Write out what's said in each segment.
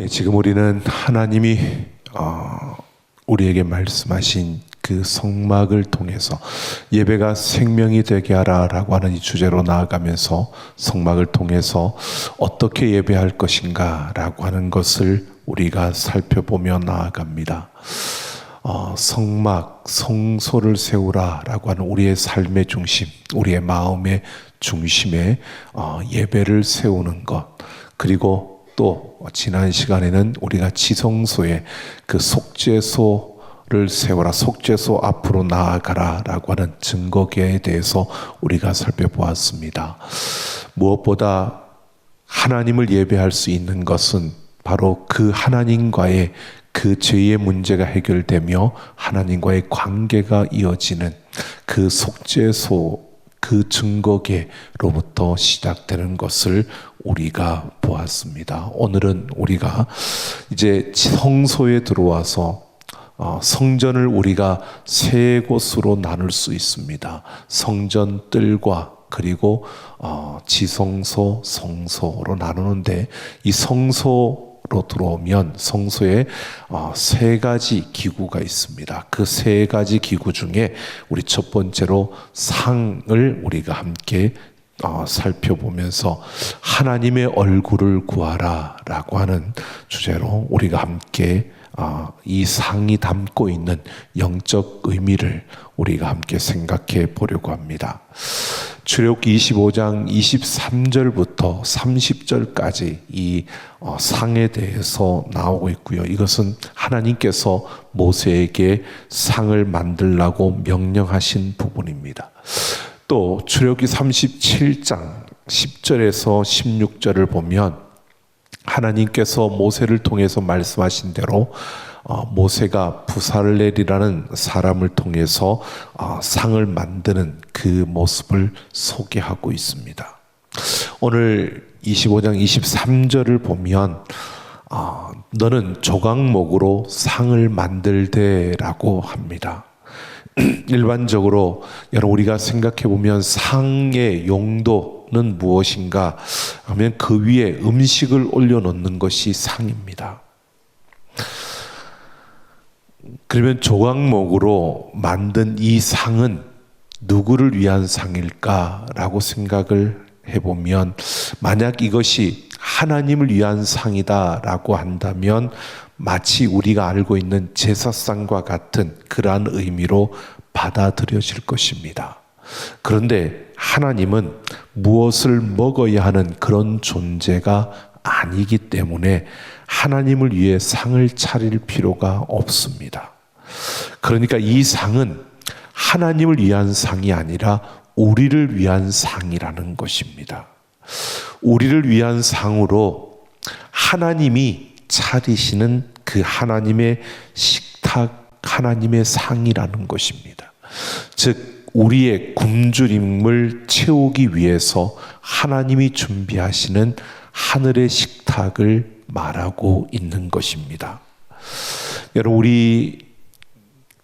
지금 우리는 하나님이 우리에게 말씀하신 그 성막을 통해서 예배가 생명이 되게 하라라고 하는 이 주제로 나아가면서 성막을 통해서 어떻게 예배할 것인가라고 하는 것을 우리가 살펴보며 나아갑니다. 성막, 성소를 세우라라고 하는 우리의 삶의 중심, 우리의 마음의 중심에 예배를 세우는 것, 그리고 또 지난 시간에는 우리가 지성소에 그 속죄소를 세워라, 속죄소 앞으로 나아가라 라고 하는 증거계에 대해서 우리가 살펴보았습니다. 무엇보다 하나님을 예배할 수 있는 것은 바로 그 하나님과의 그 죄의 문제가 해결되며 하나님과의 관계가 이어지는 그 속죄소, 그 증거계로부터 시작되는 것을 우리가 보았습니다. 오늘은 우리가 이제 성소에 들어와서 성전을 우리가 세 곳으로 나눌 수 있습니다. 성전 뜰과 그리고 지성소, 성소로 나누는데, 이 성소로 들어오면 성소에 세 가지 기구가 있습니다. 그 세 가지 기구 중에 우리 첫 번째로 상을 우리가 함께 살펴보면서 하나님의 얼굴을 구하라 라고 하는 주제로 우리가 함께 이 상이 담고 있는 영적 의미를 우리가 함께 생각해 보려고 합니다. 출애굽기 25장 23절부터 30절까지 이 상에 대해서 나오고 있고요. 이것은 하나님께서 모세에게 상을 만들라고 명령하신 부분입니다. 또 출애굽기 37장 10절에서 16절을 보면 하나님께서 모세를 통해서 말씀하신 대로 모세가 부살렐이라는 사람을 통해서 상을 만드는 그 모습을 소개하고 있습니다. 오늘 25장 23절을 보면 너는 조각목으로 상을 만들되라고 합니다. 일반적으로 여러분 우리가 생각해 보면 상의 용도는 무엇인가 하면 그 위에 음식을 올려놓는 것이 상입니다. 그러면 조각목으로 만든 이 상은 누구를 위한 상일까라고 생각을 해보면, 만약 이것이 하나님을 위한 상이다라고 한다면 마치 우리가 알고 있는 제사상과 같은 그러한 의미로 받아들여질 것입니다. 그런데 하나님은 무엇을 먹어야 하는 그런 존재가 아니기 때문에 하나님을 위해 상을 차릴 필요가 없습니다. 그러니까 이 상은 하나님을 위한 상이 아니라 우리를 위한 상이라는 것입니다. 우리를 위한 상으로 하나님이 차리시는 그 하나님의 식탁, 하나님의 상이라는 것입니다. 즉 우리의 굶주림을 채우기 위해서 하나님이 준비하시는 하늘의 식탁을 말하고 있는 것입니다. 여러분, 우리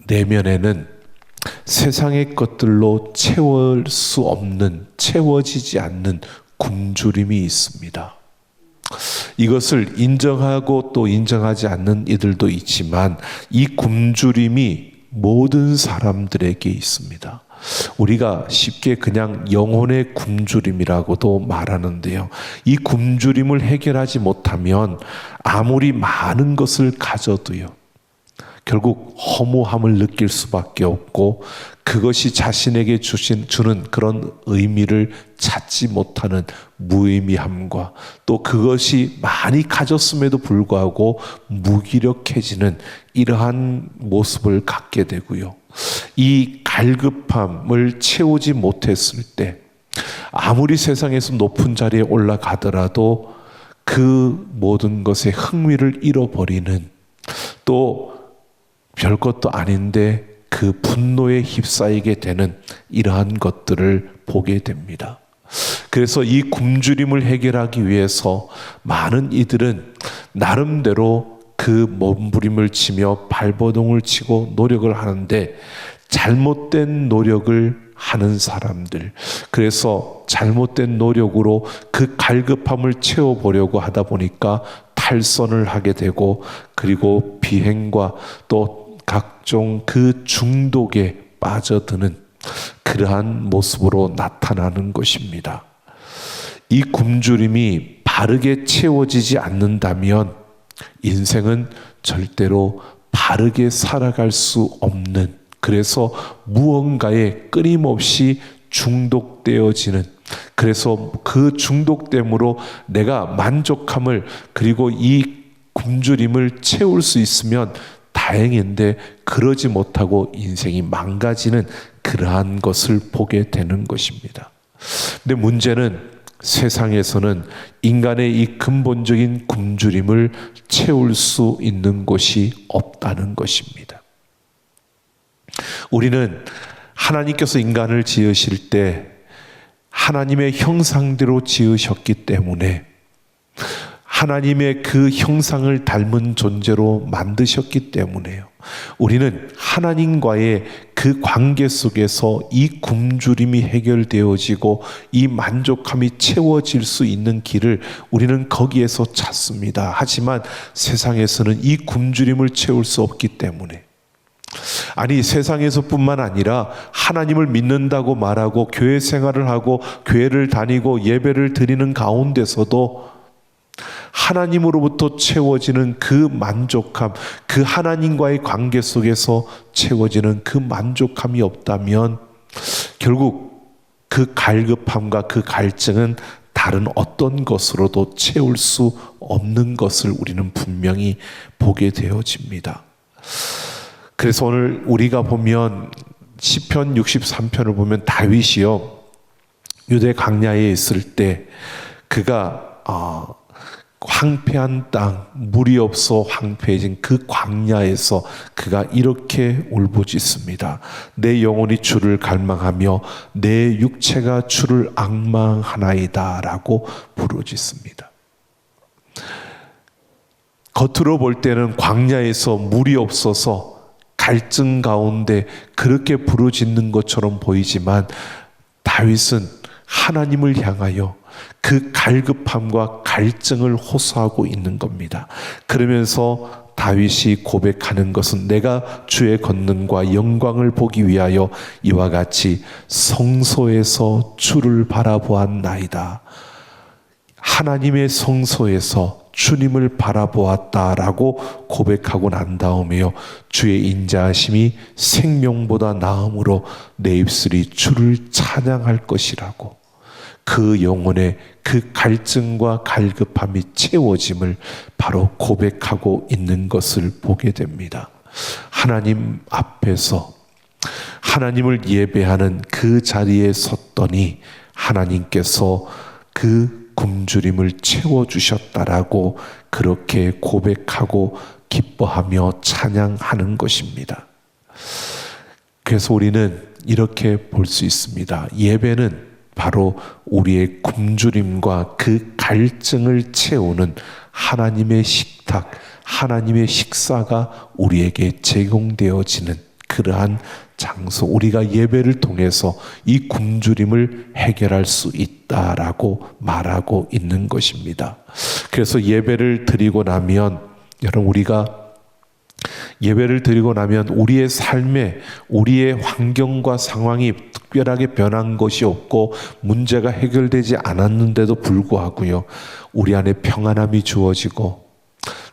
내면에는 세상의 것들로 채울 수 없는, 채워지지 않는 굶주림이 있습니다. 이것을 인정하고 또 인정하지 않는 이들도 있지만 이 굶주림이 모든 사람들에게 있습니다. 우리가 쉽게 그냥 영혼의 굶주림이라고도 말하는데요, 이 굶주림을 해결하지 못하면 아무리 많은 것을 가져도요 결국 허무함을 느낄 수밖에 없고, 그것이 자신에게 주는 그런 의미를 찾지 못하는 무의미함과 또 그것이 많이 가졌음에도 불구하고 무기력해지는 이러한 모습을 갖게 되고요. 이 갈급함을 채우지 못했을 때 아무리 세상에서 높은 자리에 올라가더라도 그 모든 것에 흥미를 잃어버리는, 또 별것도 아닌데 그 분노에 휩싸이게 되는 이러한 것들을 보게 됩니다. 그래서 이 굶주림을 해결하기 위해서 많은 이들은 나름대로 그 몸부림을 치며 발버둥을 치고 노력을 하는데, 잘못된 노력을 하는 사람들, 그래서 잘못된 노력으로 그 갈급함을 채워보려고 하다 보니까 탈선을 하게 되고 그리고 비행과 또 각종 그 중독에 빠져드는 그러한 모습으로 나타나는 것입니다. 이 굶주림이 바르게 채워지지 않는다면 인생은 절대로 바르게 살아갈 수 없는, 그래서 무언가에 끊임없이 중독되어지는, 그래서 그 중독됨으로 내가 만족함을 그리고 이 굶주림을 채울 수 있으면 다행인데 그러지 못하고 인생이 망가지는 그러한 것을 보게 되는 것입니다. 근데 문제는 세상에서는 인간의 이 근본적인 굶주림을 채울 수 있는 곳이 없다는 것입니다. 우리는 하나님께서 인간을 지으실 때 하나님의 형상대로 지으셨기 때문에 하나님의 그 형상을 닮은 존재로 만드셨기 때문에요. 우리는 하나님과의 그 관계 속에서 이 굶주림이 해결되어지고 이 만족함이 채워질 수 있는 길을 우리는 거기에서 찾습니다. 하지만 세상에서는 이 굶주림을 채울 수 없기 때문에, 아니 세상에서뿐만 아니라 하나님을 믿는다고 말하고 교회 생활을 하고 교회를 다니고 예배를 드리는 가운데서도 하나님으로부터 채워지는 그 만족함, 그 하나님과의 관계 속에서 채워지는 그 만족함이 없다면 결국 그 갈급함과 그 갈증은 다른 어떤 것으로도 채울 수 없는 것을 우리는 분명히 보게 되어집니다. 그래서 오늘 우리가 보면 시편 63편을 보면 다윗이요, 유대 광야에 있을 때 그가 황폐한 땅, 물이 없어 황폐해진 그 광야에서 그가 이렇게 울부짖습니다. 내 영혼이 주를 갈망하며 내 육체가 주를 앙망하나이다 라고 부르짖습니다. 겉으로 볼 때는 광야에서 물이 없어서 갈증 가운데 그렇게 부르짖는 것처럼 보이지만 다윗은 하나님을 향하여 그 갈급함과 갈증을 호소하고 있는 겁니다. 그러면서 다윗이 고백하는 것은 내가 주의 권능과 영광을 보기 위하여 이와 같이 성소에서 주를 바라보았나이다. 하나님의 성소에서 주님을 바라보았다라고 고백하고 난 다음에요, 주의 인자하심이 생명보다 나음으로 내 입술이 주를 찬양할 것이라고 그 영혼의 그 갈증과 갈급함이 채워짐을 바로 고백하고 있는 것을 보게 됩니다. 하나님 앞에서 하나님을 예배하는 그 자리에 섰더니 하나님께서 그 굶주림을 채워주셨다라고 그렇게 고백하고 기뻐하며 찬양하는 것입니다. 그래서 우리는 이렇게 볼 수 있습니다. 예배는 바로 우리의 굶주림과 그 갈증을 채우는 하나님의 식탁, 하나님의 식사가 우리에게 제공되어지는 그러한 장소, 우리가 예배를 통해서 이 굶주림을 해결할 수 있다라고 말하고 있는 것입니다. 그래서 예배를 드리고 나면, 여러분 우리가 예배를 드리고 나면 우리의 삶에 우리의 환경과 상황이 특별하게 변한 것이 없고 문제가 해결되지 않았는데도 불구하고요, 우리 안에 평안함이 주어지고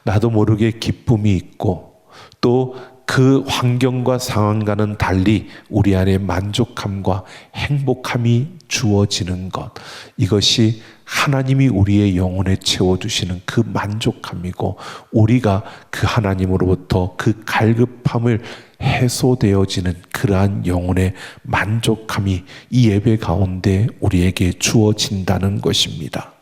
나도 모르게 기쁨이 있고 또 그 환경과 상황과는 달리 우리 안에 만족함과 행복함이 주어지는 것, 이것이 하나님이 우리의 영혼에 채워주시는 그 만족함이고 우리가 그 하나님으로부터 그 갈급함을 해소되어지는 그러한 영혼의 만족함이 이 예배 가운데 우리에게 주어진다는 것입니다.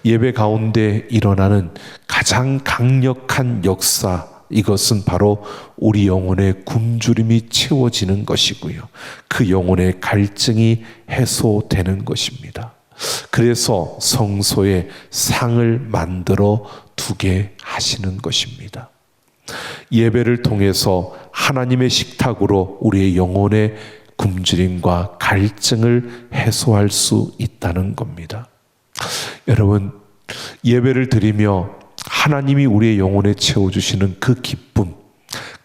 예배 가운데 일어나는 가장 강력한 역사, 이것은 바로 우리 영혼의 굶주림이 채워지는 것이고요, 그 영혼의 갈증이 해소되는 것입니다. 그래서 성소에 상을 만들어 두게 하시는 것입니다. 예배를 통해서 하나님의 식탁으로 우리의 영혼의 굶주림과 갈증을 해소할 수 있다는 겁니다. 여러분, 예배를 드리며 하나님이 우리의 영혼에 채워주시는 그 기쁨,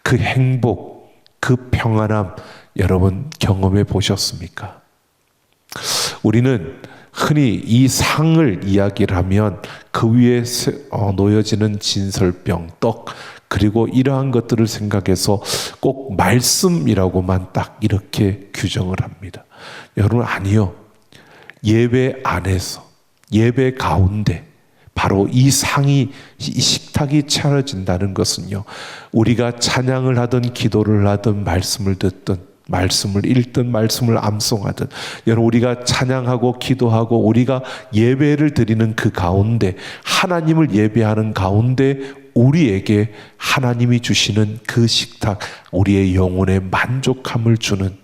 그 행복, 그 평안함 여러분 경험해 보셨습니까? 우리는 흔히 이 상을 이야기를 하면 그 위에 놓여지는 진설병, 떡, 그리고 이러한 것들을 생각해서 꼭 말씀이라고만 딱 이렇게 규정을 합니다. 여러분 아니요. 예배 안에서, 예배 가운데 바로 이 상이, 이 식탁이 차려진다는 것은요, 우리가 찬양을 하든 기도를 하든 말씀을 듣든 말씀을 읽든 말씀을 암송하든, 여러분 우리가 찬양하고 기도하고 우리가 예배를 드리는 그 가운데, 하나님을 예배하는 가운데 우리에게 하나님이 주시는 그 식탁, 우리의 영혼에 만족함을 주는,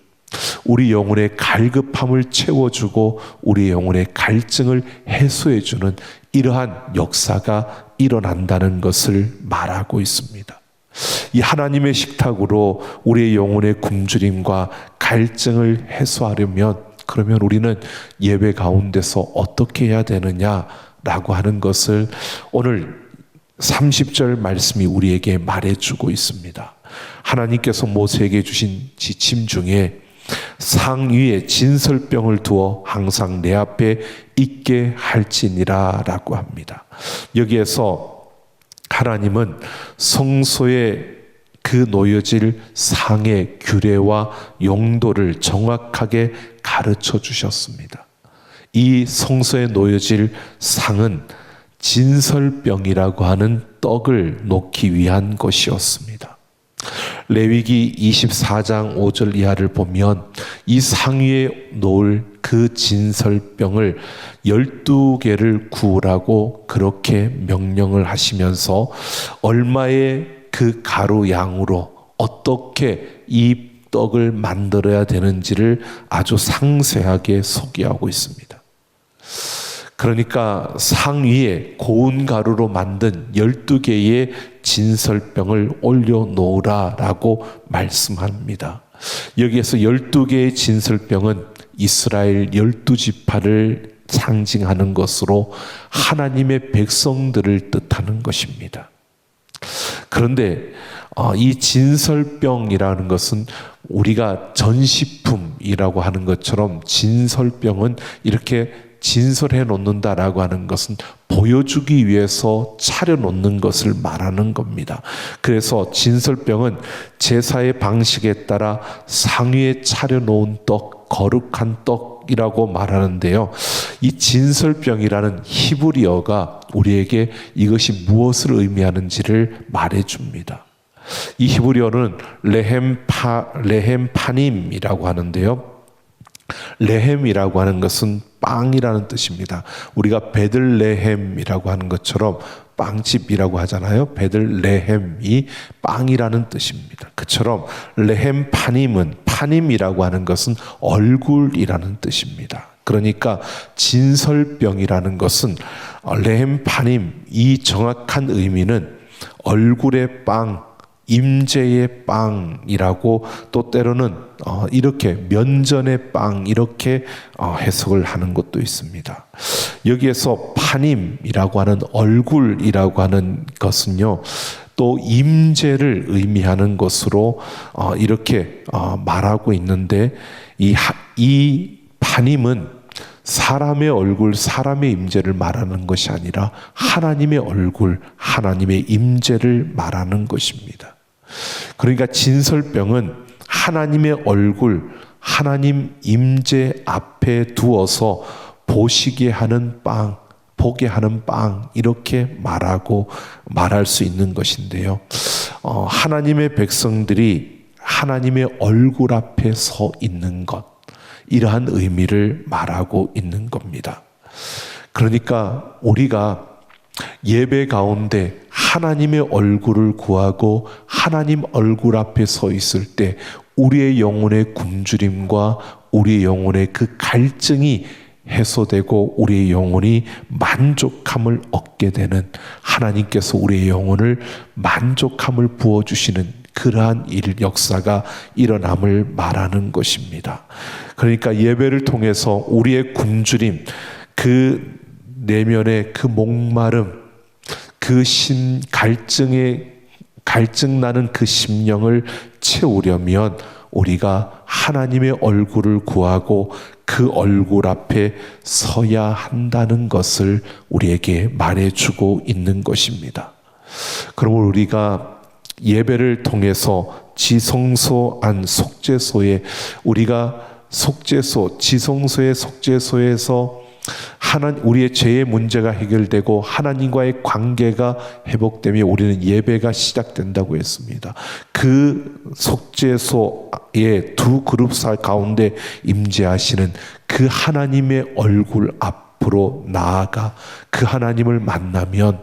우리 영혼의 갈급함을 채워주고 우리 영혼의 갈증을 해소해주는 이러한 역사가 일어난다는 것을 말하고 있습니다. 이 하나님의 식탁으로 우리의 영혼의 굶주림과 갈증을 해소하려면, 그러면 우리는 예배 가운데서 어떻게 해야 되느냐라고 하는 것을 오늘 30절 말씀이 우리에게 말해주고 있습니다. 하나님께서 모세에게 주신 지침 중에 상 위에 진설병을 두어 항상 내 앞에 있게 할지니라 라고 합니다. 여기에서 하나님은 성소에 그 놓여질 상의 규례와 용도를 정확하게 가르쳐 주셨습니다. 이 성소에 놓여질 상은 진설병이라고 하는 떡을 놓기 위한 것이었습니다. 레위기 24장 5절 이하를 보면 이 상 위에 놓을 그 진설병을 12개를 구우라고 그렇게 명령을 하시면서 얼마의 그 가루 양으로 어떻게 이 떡을 만들어야 되는지를 아주 상세하게 소개하고 있습니다. 그러니까 상 위에 고운 가루로 만든 12개의 진설병을 올려놓으라 라고 말씀합니다. 여기에서 12개의 진설병은 이스라엘 12지파를 상징하는 것으로 하나님의 백성들을 뜻하는 것입니다. 그런데 이 진설병이라는 것은 우리가 전시품이라고 하는 것처럼 진설병은 이렇게 진설해 놓는다라고 하는 것은 보여주기 위해서 차려 놓는 것을 말하는 겁니다. 그래서 진설병은 제사의 방식에 따라 상위에 차려 놓은 떡, 거룩한 떡이라고 말하는데요. 이 진설병이라는 히브리어가 우리에게 이것이 무엇을 의미하는지를 말해줍니다. 이 히브리어는 레헴파님이라고 하는데요. 레헴이라고 하는 것은 빵이라는 뜻입니다. 우리가 베들레헴이라고 하는 것처럼 빵집이라고 하잖아요. 베들레헴이 빵이라는 뜻입니다. 그처럼 레헴파님은, 파님이라고 하는 것은 얼굴이라는 뜻입니다. 그러니까 진설병이라는 것은 레헴파님, 이 정확한 의미는 얼굴의 빵, 임재의 빵이라고, 또 때로는 이렇게 면전의 빵, 이렇게 해석을 하는 것도 있습니다. 여기에서 파님이라고 하는 얼굴이라고 하는 것은요, 또 임재를 의미하는 것으로 이렇게 말하고 있는데, 이 파님은 사람의 얼굴, 사람의 임재를 말하는 것이 아니라 하나님의 얼굴, 하나님의 임재를 말하는 것입니다. 그러니까 진설병은 하나님의 얼굴, 하나님 임재 앞에 두어서 보시게 하는 빵, 보게 하는 빵, 이렇게 말할 수 있는 것인데요. 하나님의 백성들이 하나님의 얼굴 앞에 서 있는 것, 이러한 의미를 말하고 있는 겁니다. 그러니까 우리가 예배 가운데 하나님의 얼굴을 구하고 하나님 얼굴 앞에 서 있을 때 우리의 영혼의 굶주림과 우리의 영혼의 그 갈증이 해소되고 우리의 영혼이 만족함을 얻게 되는, 하나님께서 우리의 영혼을 만족함을 부어주시는 그러한 역사가 일어남을 말하는 것입니다. 그러니까 예배를 통해서 우리의 굶주림, 그 내면의 그 목마름, 갈증 나는 그 심령을 채우려면 우리가 하나님의 얼굴을 구하고 그 얼굴 앞에 서야 한다는 것을 우리에게 말해주고 있는 것입니다. 그러므로 우리가 예배를 통해서 지성소 안 속죄소에 우리가 지성소의 속죄소에서 우리의 죄의 문제가 해결되고 하나님과의 관계가 회복되며 우리는 예배가 시작된다고 했습니다. 그 속죄소의 두 그룹 가운데 임재하시는 그 하나님의 얼굴 앞으로 나아가 그 하나님을 만나면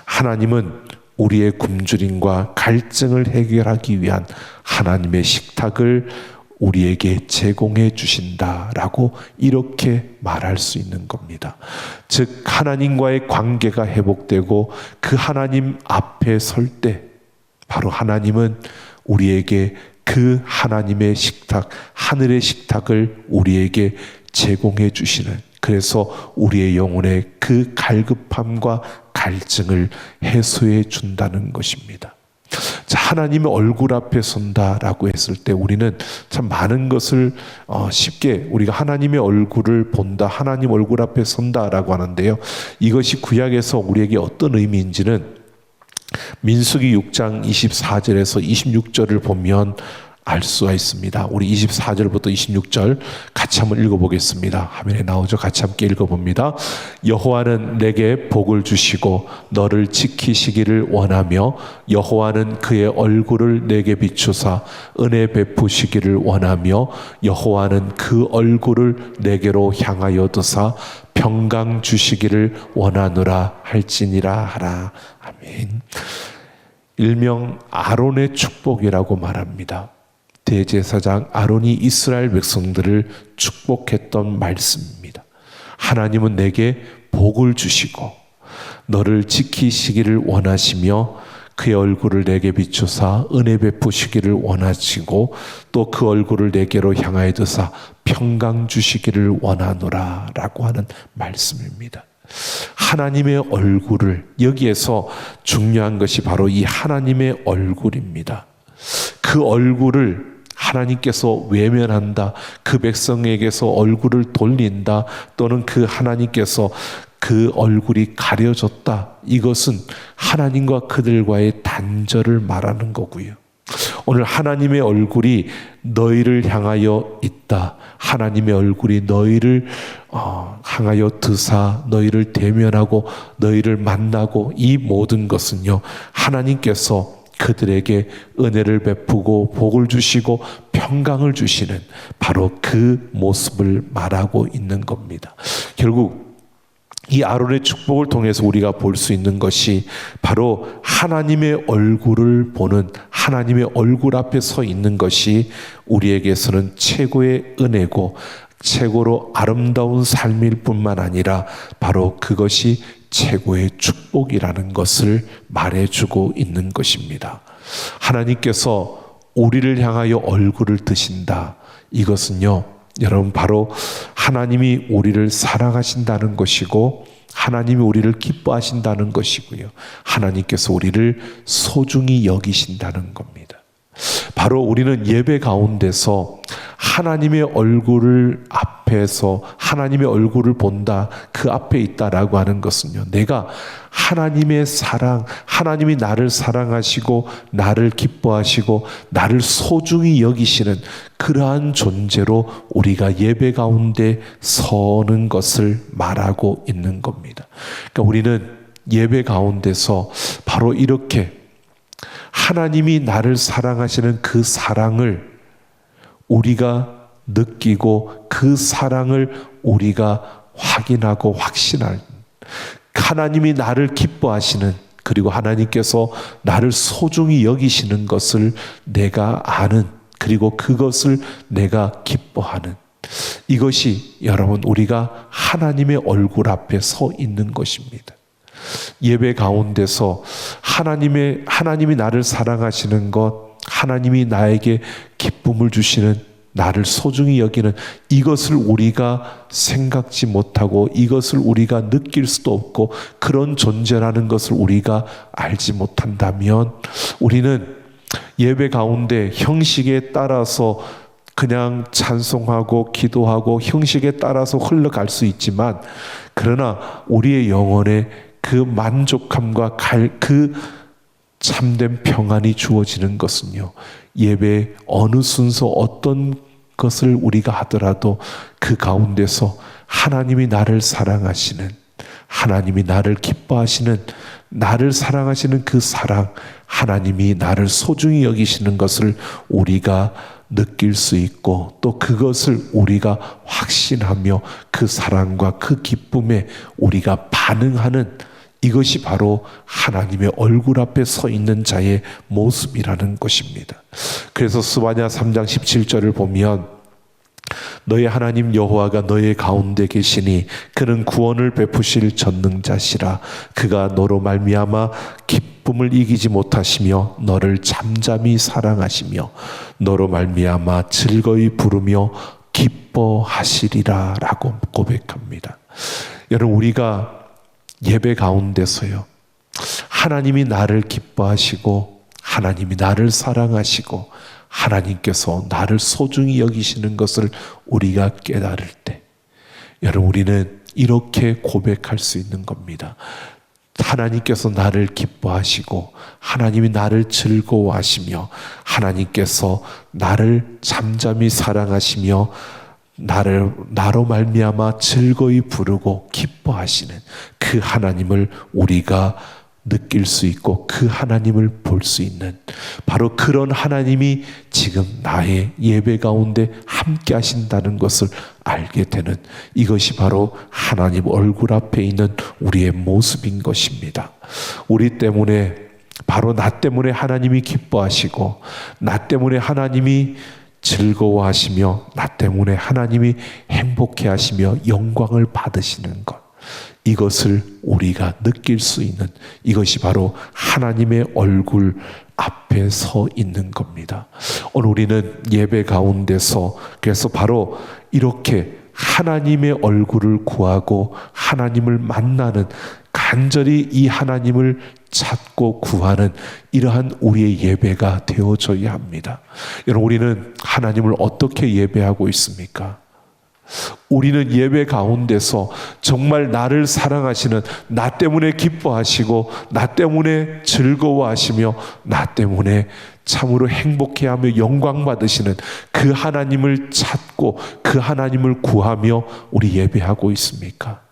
하나님은 우리의 굶주림과 갈증을 해결하기 위한 하나님의 식탁을 우리에게 제공해 주신다라고 이렇게 말할 수 있는 겁니다. 즉 하나님과의 관계가 회복되고 그 하나님 앞에 설 때 바로 하나님은 우리에게 그 하나님의 식탁, 하늘의 식탁을 우리에게 제공해 주시는, 그래서 우리의 영혼의 그 갈급함과 갈증을 해소해 준다는 것입니다. 자, 하나님의 얼굴 앞에 선다라고 했을 때 우리는 참 많은 것을 쉽게 우리가 하나님의 얼굴을 본다, 하나님 얼굴 앞에 선다라고 하는데요. 이것이 구약에서 우리에게 어떤 의미인지는 민수기 6장 24절에서 26절을 보면 알 수가 있습니다. 우리 24절부터 26절 같이 한번 읽어보겠습니다. 화면에 나오죠? 같이 함께 읽어봅니다. 여호와는 내게 복을 주시고 너를 지키시기를 원하며 여호와는 그의 얼굴을 내게 비추사 은혜 베푸시기를 원하며 여호와는 그 얼굴을 내게로 향하여 드사 평강 주시기를 원하노라 할지니라 하라. 아멘. 일명 아론의 축복이라고 말합니다. 대제사장 아론이 이스라엘 백성들을 축복했던 말씀입니다. 하나님은 내게 복을 주시고 너를 지키시기를 원하시며 그의 얼굴을 내게 비추사 은혜 베푸시기를 원하시고 또 그 얼굴을 내게로 향하여 드사 평강 주시기를 원하노라 라고 하는 말씀입니다. 하나님의 얼굴을, 여기에서 중요한 것이 바로 이 하나님의 얼굴입니다. 그 얼굴을 하나님께서 외면한다, 그 백성에게서 얼굴을 돌린다, 또는 그 하나님께서 그 얼굴이 가려졌다, 이것은 하나님과 그들과의 단절을 말하는 거고요. 오늘 하나님의 얼굴이 너희를 향하여 있다, 하나님의 얼굴이 너희를 향하여 드사 너희를 대면하고 너희를 만나고, 이 모든 것은요 하나님께서 그들에게 은혜를 베푸고 복을 주시고 평강을 주시는 바로 그 모습을 말하고 있는 겁니다. 결국 이 아론의 축복을 통해서 우리가 볼 수 있는 것이 바로 하나님의 얼굴을 보는, 하나님의 얼굴 앞에 서 있는 것이 우리에게서는 최고의 은혜고 최고로 아름다운 삶일 뿐만 아니라 바로 그것이 최고의 축복이라는 것을 말해주고 있는 것입니다. 하나님께서 우리를 향하여 얼굴을 드신다, 이것은요 여러분 바로 하나님이 우리를 사랑하신다는 것이고 하나님이 우리를 기뻐하신다는 것이고요, 하나님께서 우리를 소중히 여기신다는 겁니다. 바로 우리는 예배 가운데서 하나님의 얼굴을 앞에서 하나님의 얼굴을 본다, 그 앞에 있다라고 하는 것은요, 내가 하나님의 사랑, 하나님이 나를 사랑하시고 나를 기뻐하시고 나를 소중히 여기시는 그러한 존재로 우리가 예배 가운데 서는 것을 말하고 있는 겁니다. 그러니까 우리는 예배 가운데서 바로 이렇게 하나님이 나를 사랑하시는 그 사랑을 우리가 느끼고 그 사랑을 우리가 확인하고 확신할, 하나님이 나를 기뻐하시는, 그리고 하나님께서 나를 소중히 여기시는 것을 내가 아는, 그리고 그것을 내가 기뻐하는, 이것이 여러분 우리가 하나님의 얼굴 앞에 서 있는 것입니다. 예배 가운데서 하나님이 나를 사랑하시는 것, 하나님이 나에게 기쁨을 주시는 나를 소중히 여기는 이것을 우리가 생각지 못하고 이것을 우리가 느낄 수도 없고 그런 존재라는 것을 우리가 알지 못한다면 우리는 예배 가운데 형식에 따라서 그냥 찬송하고 기도하고 형식에 따라서 흘러갈 수 있지만 그러나 우리의 영혼에 그 만족함과 그 참된 평안이 주어지는 것은요, 예배 어느 순서 어떤 것을 우리가 하더라도 그 가운데서 하나님이 나를 사랑하시는, 하나님이 나를 기뻐하시는, 나를 사랑하시는 그 사랑, 하나님이 나를 소중히 여기시는 것을 우리가 느낄 수 있고 또 그것을 우리가 확신하며 그 사랑과 그 기쁨에 우리가 반응하는, 이것이 바로 하나님의 얼굴 앞에 서 있는 자의 모습이라는 것입니다. 그래서 스바냐 3장 17절을 보면 너의 하나님 여호와가 너의 가운데 계시니 그는 구원을 베푸실 전능자시라. 그가 너로 말미암아 기쁨을 이기지 못하시며 너를 잠잠히 사랑하시며 너로 말미암아 즐거이 부르며 기뻐하시리라 라고 고백합니다. 여러분, 우리가 예배 가운데서요, 하나님이 나를 기뻐하시고 하나님이 나를 사랑하시고 하나님께서 나를 소중히 여기시는 것을 우리가 깨달을 때 여러분, 우리는 이렇게 고백할 수 있는 겁니다. 하나님께서 나를 기뻐하시고 하나님이 나를 즐거워하시며 하나님께서 나를 잠잠히 사랑하시며 나로 말미암아 즐거이 부르고 기뻐하시는 그 하나님을 우리가 느낄 수 있고 그 하나님을 볼 수 있는, 바로 그런 하나님이 지금 나의 예배 가운데 함께 하신다는 것을 알게 되는, 이것이 바로 하나님 얼굴 앞에 있는 우리의 모습인 것입니다. 우리 때문에, 바로 나 때문에 하나님이 기뻐하시고 나 때문에 하나님이 즐거워하시며 나 때문에 하나님이 행복해하시며 영광을 받으시는 것, 이것을 우리가 느낄 수 있는, 이것이 바로 하나님의 얼굴 앞에 서 있는 겁니다. 오늘 우리는 예배 가운데서 그래서 바로 이렇게 하나님의 얼굴을 구하고 하나님을 만나는, 간절히 이 하나님을 찾고 구하는 이러한 우리의 예배가 되어져야 합니다. 여러분, 우리는 하나님을 어떻게 예배하고 있습니까? 우리는 예배 가운데서 정말 나를 사랑하시는, 나 때문에 기뻐하시고 나 때문에 즐거워하시며 나 때문에 참으로 행복해하며 영광 받으시는 그 하나님을 찾고 그 하나님을 구하며 우리 예배하고 있습니까?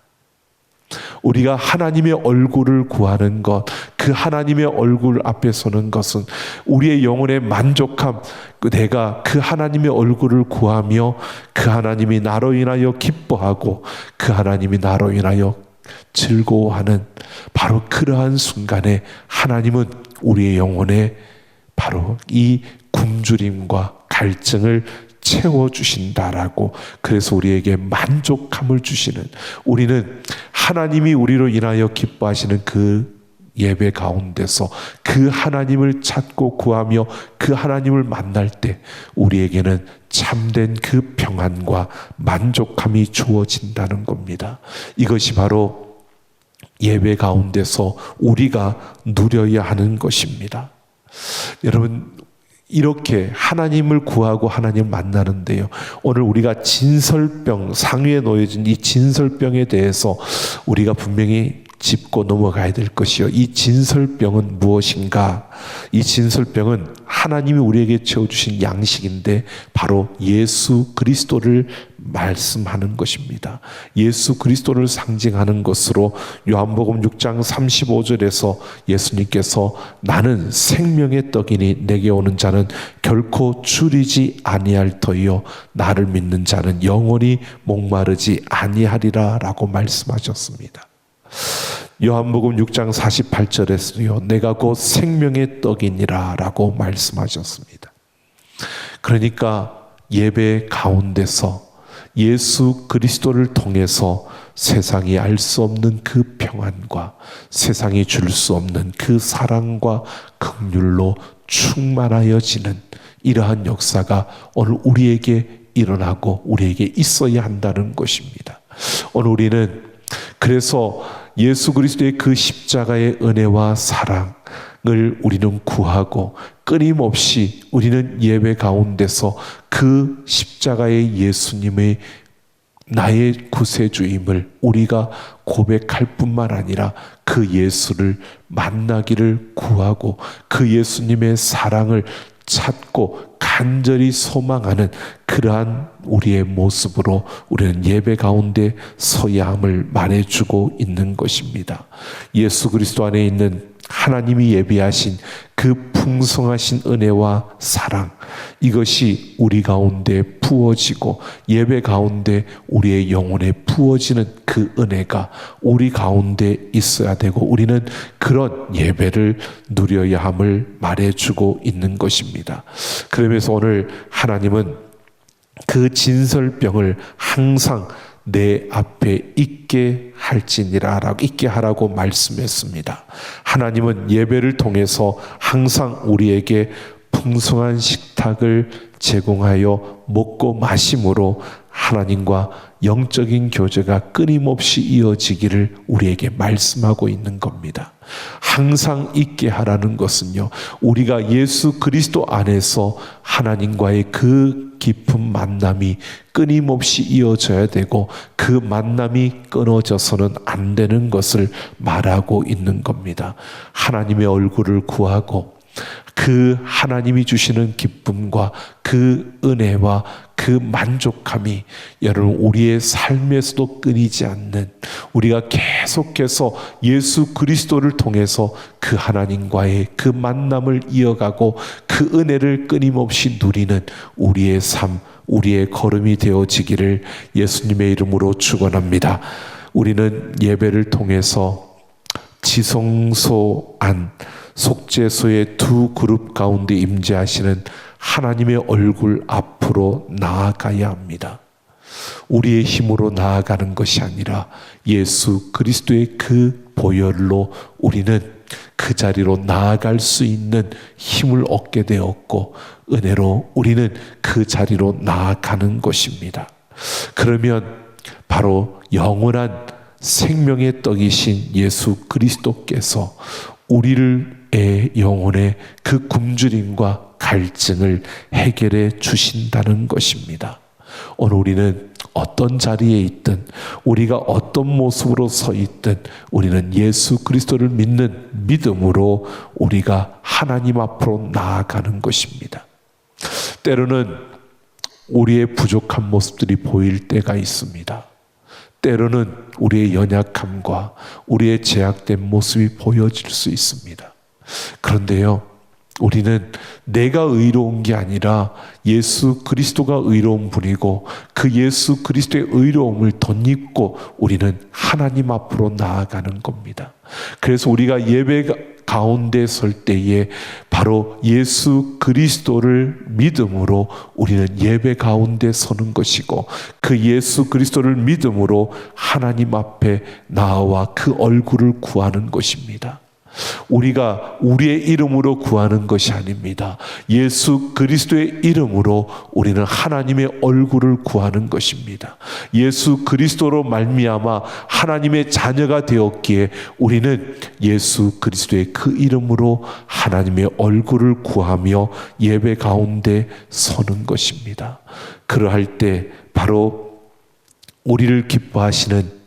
우리가 하나님의 얼굴을 구하는 것, 그 하나님의 얼굴 앞에 서는 것은 우리의 영혼의 만족함, 내가 그 하나님의 얼굴을 구하며 그 하나님이 나로 인하여 기뻐하고 그 하나님이 나로 인하여 즐거워하는 바로 그러한 순간에 하나님은 우리의 영혼에 바로 이 굶주림과 갈증을 채워주신다라고, 그래서 우리에게 만족함을 주시는, 우리는 하나님이 우리로 인하여 기뻐하시는 그 예배 가운데서 그 하나님을 찾고 구하며 그 하나님을 만날 때 우리에게는 참된 그 평안과 만족함이 주어진다는 겁니다. 이것이 바로 예배 가운데서 우리가 누려야 하는 것입니다. 여러분, 이렇게 하나님을 구하고 하나님을 만나는데요, 오늘 우리가 진설병, 상위에 놓여진 이 진설병에 대해서 우리가 분명히 짚고 넘어가야 될 것이요, 이 진설병은 무엇인가? 이 진설병은 하나님이 우리에게 채워주신 양식인데 바로 예수 그리스도를 말씀하는 것입니다. 예수 그리스도를 상징하는 것으로 요한복음 6장 35절에서 예수님께서 나는 생명의 떡이니 내게 오는 자는 결코 줄이지 아니할 터이요 나를 믿는 자는 영원히 목마르지 아니하리라 라고 말씀하셨습니다. 요한복음 6장 48절에서요 내가 곧 생명의 떡이니라 라고 말씀하셨습니다. 그러니까 예배 가운데서 예수 그리스도를 통해서 세상이 알 수 없는 그 평안과 세상이 줄 수 없는 그 사랑과 긍휼로 충만하여지는 이러한 역사가 오늘 우리에게 일어나고 우리에게 있어야 한다는 것입니다. 오늘 우리는 그래서 예수 그리스도의 그 십자가의 은혜와 사랑을 우리는 구하고 끊임없이 우리는 예배 가운데서 그 십자가의 예수님의 나의 구세주임을 우리가 고백할 뿐만 아니라 그 예수를 만나기를 구하고 그 예수님의 사랑을 찾고 간절히 소망하는 그러한 우리의 모습으로 우리는 예배 가운데 서야 함을 말해주고 있는 것입니다. 예수 그리스도 안에 있는 하나님이 예비하신 그 풍성하신 은혜와 사랑, 이것이 우리 가운데 부어지고 예배 가운데 우리의 영혼에 부어지는 그 은혜가 우리 가운데 있어야 되고 우리는 그런 예배를 누려야 함을 말해주고 있는 것입니다. 그러면서 오늘 하나님은 그 진설병을 항상 내 앞에 있게 하라고 말씀했습니다. 하나님은 예배를 통해서 항상 우리에게 풍성한 식탁을 제공하여 먹고 마심으로 하나님과 영적인 교제가 끊임없이 이어지기를 우리에게 말씀하고 있는 겁니다. 항상 있게 하라는 것은요, 우리가 예수 그리스도 안에서 하나님과의 그 깊은 만남이 끊임없이 이어져야 되고 그 만남이 끊어져서는 안 되는 것을 말하고 있는 겁니다. 하나님의 얼굴을 구하고 그 하나님이 주시는 기쁨과 그 은혜와 그 만족함이 여러분 우리의 삶에서도 끊이지 않는, 우리가 계속해서 예수 그리스도를 통해서 그 하나님과의 그 만남을 이어가고 그 은혜를 끊임없이 누리는 우리의 삶, 우리의 걸음이 되어지기를 예수님의 이름으로 축원합니다. 우리는 예배를 통해서 지성소 안 속죄소의 두 그룹 가운데 임재하시는 하나님의 얼굴 앞으로 나아가야 합니다. 우리의 힘으로 나아가는 것이 아니라 예수 그리스도의 그 보혈로 우리는 그 자리로 나아갈 수 있는 힘을 얻게 되었고 은혜로 우리는 그 자리로 나아가는 것입니다. 그러면 바로 영원한 생명의 떡이신 예수 그리스도께서 우리의 영혼의 그 굶주림과 갈증을 해결해 주신다는 것입니다. 오늘 우리는 어떤 자리에 있든 우리가 어떤 모습으로 서 있든 우리는 예수 그리스도를 믿는 믿음으로 우리가 하나님 앞으로 나아가는 것입니다. 때로는 우리의 부족한 모습들이 보일 때가 있습니다. 때로는 우리의 연약함과 우리의 제약된 모습이 보여질 수 있습니다. 그런데요, 우리는 내가 의로운 게 아니라 예수 그리스도가 의로운 분이고 그 예수 그리스도의 의로움을 덧입고 우리는 하나님 앞으로 나아가는 겁니다. 그래서 우리가 예배 가운데 설 때에 바로 예수 그리스도를 믿음으로 우리는 예배 가운데 서는 것이고 그 예수 그리스도를 믿음으로 하나님 앞에 나와 그 얼굴을 구하는 것입니다. 우리가 우리의 이름으로 구하는 것이 아닙니다. 예수 그리스도의 이름으로 우리는 하나님의 얼굴을 구하는 것입니다. 예수 그리스도로 말미암아 하나님의 자녀가 되었기에 우리는 예수 그리스도의 그 이름으로 하나님의 얼굴을 구하며 예배 가운데 서는 것입니다. 그러할 때 바로 우리를 기뻐하시는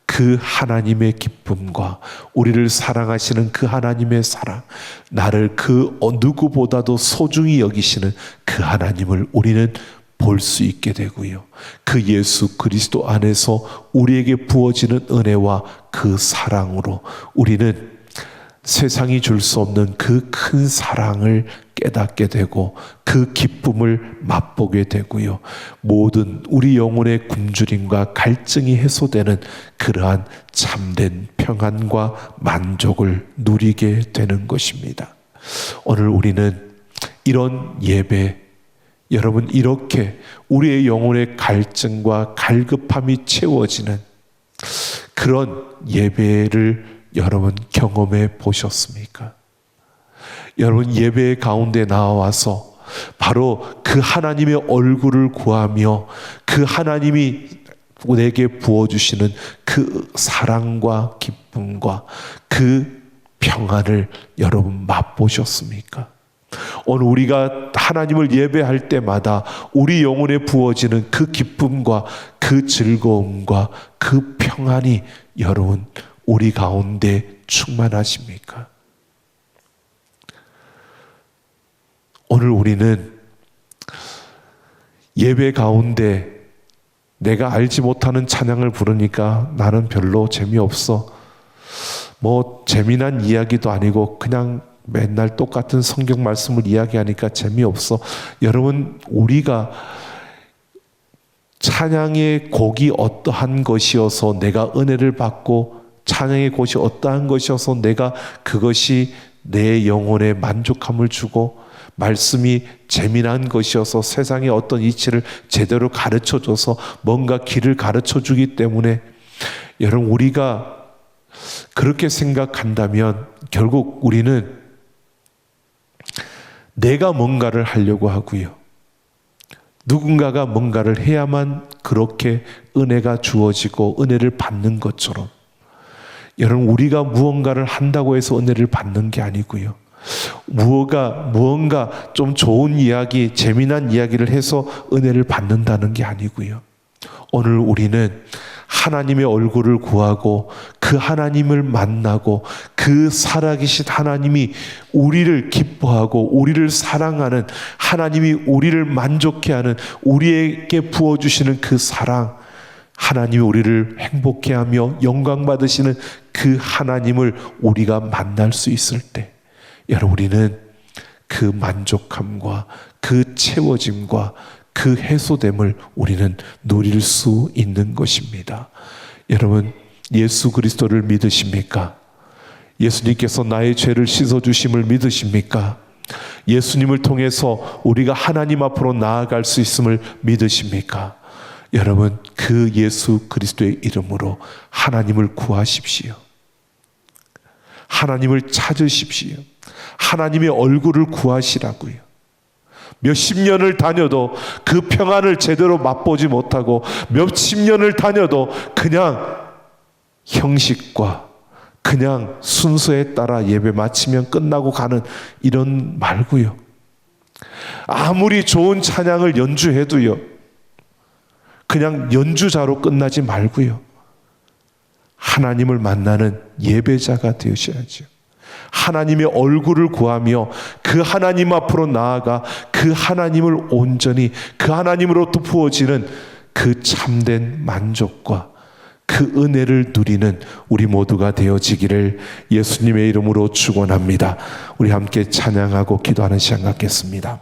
그 하나님의 기쁨과 우리를 사랑하시는 그 하나님의 사랑, 나를 그 누구보다도 소중히 여기시는 그 하나님을 우리는 볼 수 있게 되고요. 그 예수 그리스도 안에서 우리에게 부어지는 은혜와 그 사랑으로 우리는 세상이 줄 수 없는 그 큰 사랑을 깨닫게 되고 그 기쁨을 맛보게 되고요. 모든 우리 영혼의 굶주림과 갈증이 해소되는 그러한 참된 평안과 만족을 누리게 되는 것입니다. 오늘 우리는 이런 예배, 여러분 이렇게 우리의 영혼의 갈증과 갈급함이 채워지는 그런 예배를 여러분 경험해 보셨습니까? 여러분 예배 가운데 나와서 바로 그 하나님의 얼굴을 구하며 그 하나님이 내게 부어주시는 그 사랑과 기쁨과 그 평안을 여러분 맛보셨습니까? 오늘 우리가 하나님을 예배할 때마다 우리 영혼에 부어지는 그 기쁨과 그 즐거움과 그 평안이 여러분 우리 가운데 충만하십니까? 오늘 우리는 예배 가운데 내가 알지 못하는 찬양을 부르니까 나는 별로 재미없어. 뭐 재미난 이야기도 아니고 그냥 맨날 똑같은 성경 말씀을 이야기하니까 재미없어. 여러분, 우리가 찬양의 곡이 어떠한 것이어서 내가 은혜를 받고 찬양의 곳이 어떠한 것이어서 내가 그것이 내 영혼에 만족함을 주고 말씀이 재미난 것이어서 세상의 어떤 이치를 제대로 가르쳐줘서 뭔가 길을 가르쳐주기 때문에 여러분 우리가 그렇게 생각한다면 결국 우리는 내가 뭔가를 하려고 하고요. 누군가가 뭔가를 해야만 그렇게 은혜가 주어지고 은혜를 받는 것처럼 여러분 우리가 무언가를 한다고 해서 은혜를 받는 게 아니고요. 무언가 좀 좋은 이야기, 재미난 이야기를 해서 은혜를 받는다는 게 아니고요. 오늘 우리는 하나님의 얼굴을 구하고 그 하나님을 만나고 그 살아계신 하나님이 우리를 기뻐하고 우리를 사랑하는 하나님이 우리를 만족해 하는 우리에게 부어주시는 그 사랑, 하나님이 우리를 행복해 하며 영광 받으시는 그 하나님을 우리가 만날 수 있을 때 여러분 우리는 그 만족함과 그 채워짐과 그 해소됨을 우리는 누릴 수 있는 것입니다. 여러분 예수 그리스도를 믿으십니까? 예수님께서 나의 죄를 씻어주심을 믿으십니까? 예수님을 통해서 우리가 하나님 앞으로 나아갈 수 있음을 믿으십니까? 여러분 그 예수 그리스도의 이름으로 하나님을 구하십시오. 하나님을 찾으십시오. 하나님의 얼굴을 구하시라고요. 몇십 년을 다녀도 그 평안을 제대로 맛보지 못하고 몇십 년을 다녀도 그냥 형식과 그냥 순서에 따라 예배 마치면 끝나고 가는 이런 말고요. 아무리 좋은 찬양을 연주해도요. 그냥 연주자로 끝나지 말고요. 하나님을 만나는 예배자가 되셔야죠. 하나님의 얼굴을 구하며 그 하나님 앞으로 나아가 그 하나님을 온전히 그 하나님으로부터 부어지는 그 참된 만족과 그 은혜를 누리는 우리 모두가 되어지기를 예수님의 이름으로 축원합니다. 우리 함께 찬양하고 기도하는 시간 갖겠습니다.